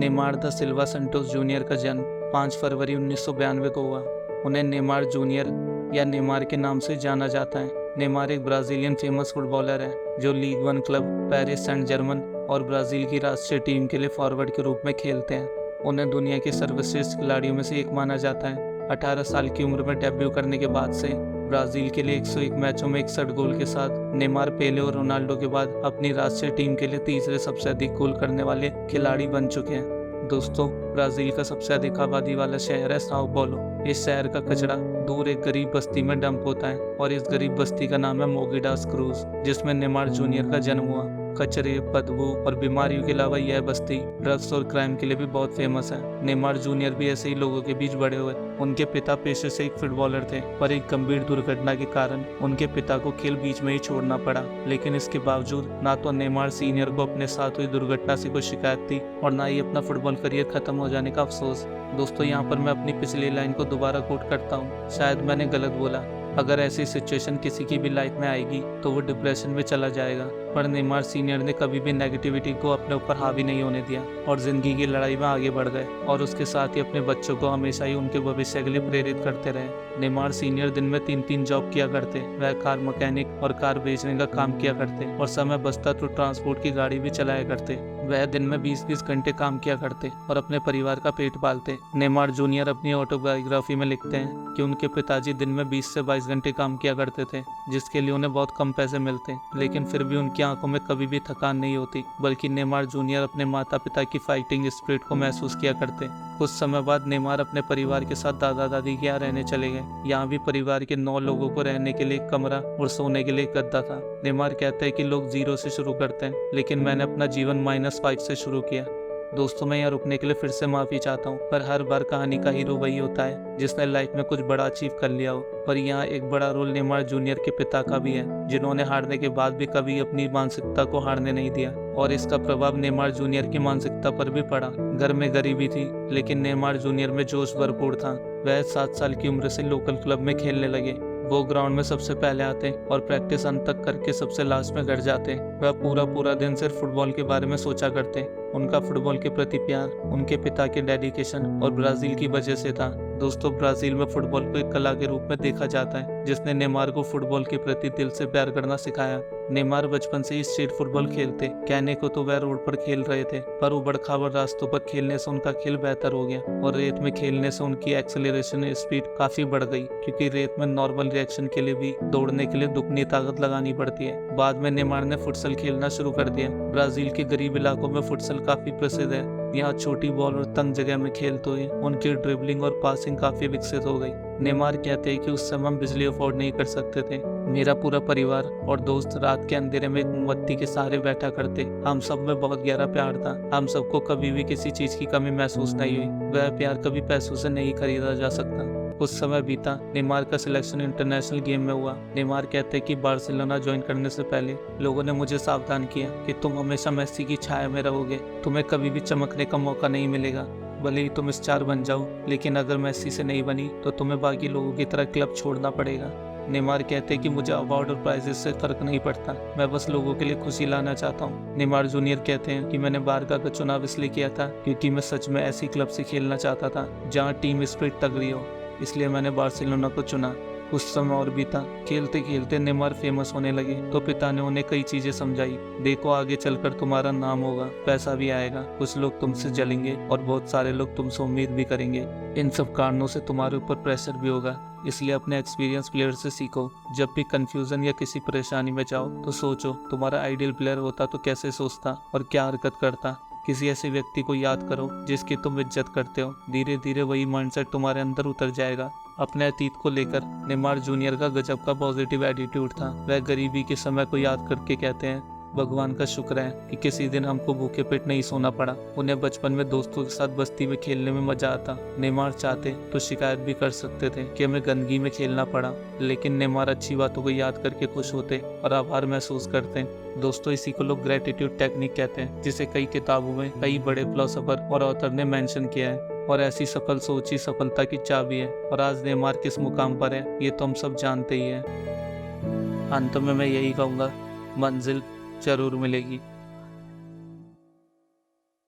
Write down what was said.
Neymar दा सिल्वा Santos junior का जन्म 5 फरवरी 1992 को हुआ। उन्हें नेमार जूनियर या नेमार के नाम से जाना जाता है। नेमार एक ब्राज़ीलियन फेमस फुटबॉलर है जो league one club Paris Saint Germain और ब्राज़ील की राष्ट्रीय टीम के लिए फॉरवर्ड के रूप में खेलते हैं। उन्हें दुनिया के सर्वश्रेष्ठ खिलाड़ियों में से एक माना जाता है। 18 साल की उम्र में डेब्यू करने के बाद से ब्राज़ील के लिए 101 मैचों में 61 गोल के साथ नेमार पेले और रोनाल्डो के बाद अपनी राष्ट्रीय टीम के लिए तीसरे सबसे अधिक गोल करने वाले खिलाड़ी बन चुके हैं। दोस्तों, ब्राज़ील का सबसे अधिक आबादी वाला शहर है साओ paulo। इस शहर का कचरा दूर एक गरीब बस्ती में डंप होता है और इस गरीब बस्ती का नाम है मोगी डास क्रूज, जिसमें नेमार जूनियर का जन्म हुआ। कचरे, बदबू और बीमारियों के अलावा यह बस्ती ड्रग्स और क्राइम के लिए भी बहुत फेमस है। नेमार जूनियर भी ऐसे ही लोगों के बीच बड़े हुए। उनके पिता पेशे से एक फुटबॉलर थे, पर एक गंभीर दुर्घटना के कारण उनके पिता को खेल बीच में ही छोड़ना पड़ा। लेकिन इसके बावजूद ना तो नेमार सीनियर को अपने साथ हुई दुर्घटना से कोई शिकायत थी और ना ही अपना फुटबॉल करियर खत्म हो जाने का अफसोस। दोस्तों, यहाँ पर मैं अपनी पिछली लाइन को दोबारा कोट करता हूँ, शायद मैंने गलत बोला। अगर ऐसी सिचुएशन किसी की भी लाइफ में आएगी तो वो डिप्रेशन में चला जाएगा, पर नेमार सीनियर ने कभी भी नेगेटिविटी को अपने ऊपर हावी नहीं होने दिया और जिंदगी की लड़ाई में आगे बढ़ गए और उसके साथ ही अपने बच्चों को हमेशा ही उनके भविष्य के लिए प्रेरित करते रहे। नेमार सीनियर दिन में 3-3 जॉब किया करते। वह कार मैकेनिक और कार बेचने का काम किया करते और समय बचता तो ट्रांसपोर्ट की गाड़ी भी चलाया करते। वह दिन में 20-20 घंटे काम किया करते और अपने परिवार का पेट पालते। नेमार जूनियर अपनी ऑटोबायोग्राफी में लिखते हैं कि उनके पिताजी दिन में 20 से 22 घंटे काम किया करते थे, जिसके लिए उन्हें बहुत कम पैसे मिलते, लेकिन फिर भी उनकी आंखों में कभी भी थकान नहीं होती, बल्कि नेमार जूनियर अपने माता पिता की फाइटिंग स्पिरिट को महसूस किया करते। कुछ समय बाद नेमार अपने परिवार के साथ दादा दादी के यहाँ रहने चले गए। यहाँ भी परिवार के 9 लोगों को रहने के लिए एक कमरा और सोने के लिए एक गद्दा था। नेमार कहते हैं कि लोग 0 से शुरू करते हैं, लेकिन मैंने अपना जीवन -5 से शुरू किया। दोस्तों, मैं यहाँ रुकने के लिए फिर से माफ़ी चाहता हूँ, पर हर बार कहानी का हीरो वही होता है जिसने लाइफ में कुछ बड़ा अचीव कर लिया हो। पर यहाँ एक बड़ा रोल नेमार जूनियर के पिता का भी है, जिन्होंने हारने के बाद भी कभी अपनी मानसिकता को हारने नहीं दिया और इसका प्रभाव नेमार जूनियर की मानसिकता पर भी पड़ा। घर में गरीबी थी, लेकिन नेमार जूनियर में जोश भरपूर था। वह 7 साल की उम्र से लोकल क्लब में खेलने लगे। वो ग्राउंड में सबसे पहले आते और प्रैक्टिस अंत तक करके सबसे लास्ट में घर जाते। वह पूरा दिन सिर्फ फुटबॉल के बारे में सोचा करते। उनका फुटबॉल के प्रति प्यार उनके पिता के डेडिकेशन और ब्राजील की वजह से था। दोस्तों, ब्राजील में फुटबॉल को एक कला के रूप में देखा जाता है, जिसने नेमार को फुटबॉल के प्रति दिल से प्यार करना सिखाया। नेमार बचपन से ही स्ट्रीट फुटबॉल खेलते। कहने को तो वह रोड पर खेल रहे थे, पर उबड़ खाबड़ रास्तों पर खेलने से उनका खेल बेहतर हो गया और रेत में खेलने से उनकी एक्सेलरेशन स्पीड काफी बढ़ गई, क्योंकि रेत में नॉर्मल रिएक्शन के लिए भी दौड़ने के लिए दुगनी ताकत लगानी पड़ती है। बाद में नेमार ने फुटसल खेलना शुरू कर दिया। ब्राजील के गरीब इलाकों में फुटसल काफी प्रसिद्ध है। यहाँ छोटी बॉल और तंग जगह में खेलते हुए उनकी ड्रिबलिंग और पासिंग काफी विकसित हो गई। नेमार कहते हैं कि उस समय हम बिजली अफोर्ड नहीं कर सकते थे। मेरा पूरा परिवार और दोस्त रात के अंधेरे में एक मोमबत्ती के सहारे बैठा करते। हम सब में बहुत गहरा प्यार था। हम सबको कभी भी किसी चीज की कमी महसूस नहीं हुई। वह प्यार कभी पैसों से नहीं खरीदा जा सकता। कुछ समय बीता। नेमार का सिलेक्शन इंटरनेशनल गेम में हुआ। नेमार कहते हैं कि बार्सिलोना ज्वाइन करने से पहले लोगों ने मुझे सावधान किया कि तुम हमेशा मेसी की छाया में रहोगे, तुम्हें कभी भी चमकने का मौका नहीं मिलेगा। भले ही तुम स्टार बन जाओ, लेकिन अगर मेसी से नहीं बनी तो तुम्हें बाकी लोगों की तरह क्लब छोड़ना पड़ेगा। नेमार कहते हैं कि मुझे अवार्ड और प्राइजेस से फर्क नहीं पड़ता, मैं बस लोगों के लिए खुशी लाना चाहता हूँ। नेमार जूनियर कहते हैं कि मैंने बारका का चुनाव इसलिए किया था क्योंकि मैं सच में ऐसी क्लब से खेलना चाहता था जहाँ टीम स्पिरिट तगड़ी हो, इसलिए मैंने बार्सिलोना को चुना। कुछ समय और बीता। खेलते खेलते नेमार फेमस होने लगे तो पिता ने उन्हें कई चीजें समझाई। देखो, आगे चलकर तुम्हारा नाम होगा, पैसा भी आएगा, कुछ लोग तुमसे जलेंगे और बहुत सारे लोग तुमसे उम्मीद भी करेंगे। इन सब कारणों से तुम्हारे ऊपर प्रेशर भी होगा, इसलिए अपने एक्सपीरियंस प्लेयर से सीखो। जब भी कंफ्यूजन या किसी परेशानी में जाओ तो सोचो, तुम्हारा आइडियल प्लेयर होता तो कैसे सोचता और क्या हरकत करता। किसी ऐसे व्यक्ति को याद करो जिसकी तुम इज्जत करते हो। धीरे धीरे वही माइंडसेट तुम्हारे अंदर उतर जाएगा। अपने अतीत को लेकर नेमार जूनियर का गजब का पॉजिटिव एटीट्यूड था। वह गरीबी के समय को याद करके कहते हैं, भगवान का शुक्र है कि किसी दिन हमको भूखे पेट नहीं सोना पड़ा। उन्हें बचपन में दोस्तों के साथ बस्ती में खेलने में मजा आता। नेमार चाहते तो शिकायत भी कर सकते थे कि हमें गंदगी में खेलना पड़ा, लेकिन नेमार अच्छी बातों को याद करके खुश होते और आभार महसूस करते। दोस्तों, इसी को लोग ग्रेटिट्यूड टेक्निक कहते हैं, जिसे कई किताबों में कई बड़े फिलोसोफर और ऑथर ने मेंशन किया है। और ऐसी सफल सोच ही सफलता की चाबी है। और आज नेमार किस मुकाम पर है ये तो हम सब जानते ही हैं। अंत में मैं यही कहूँगा, मंजिल जरूर मिलेगी।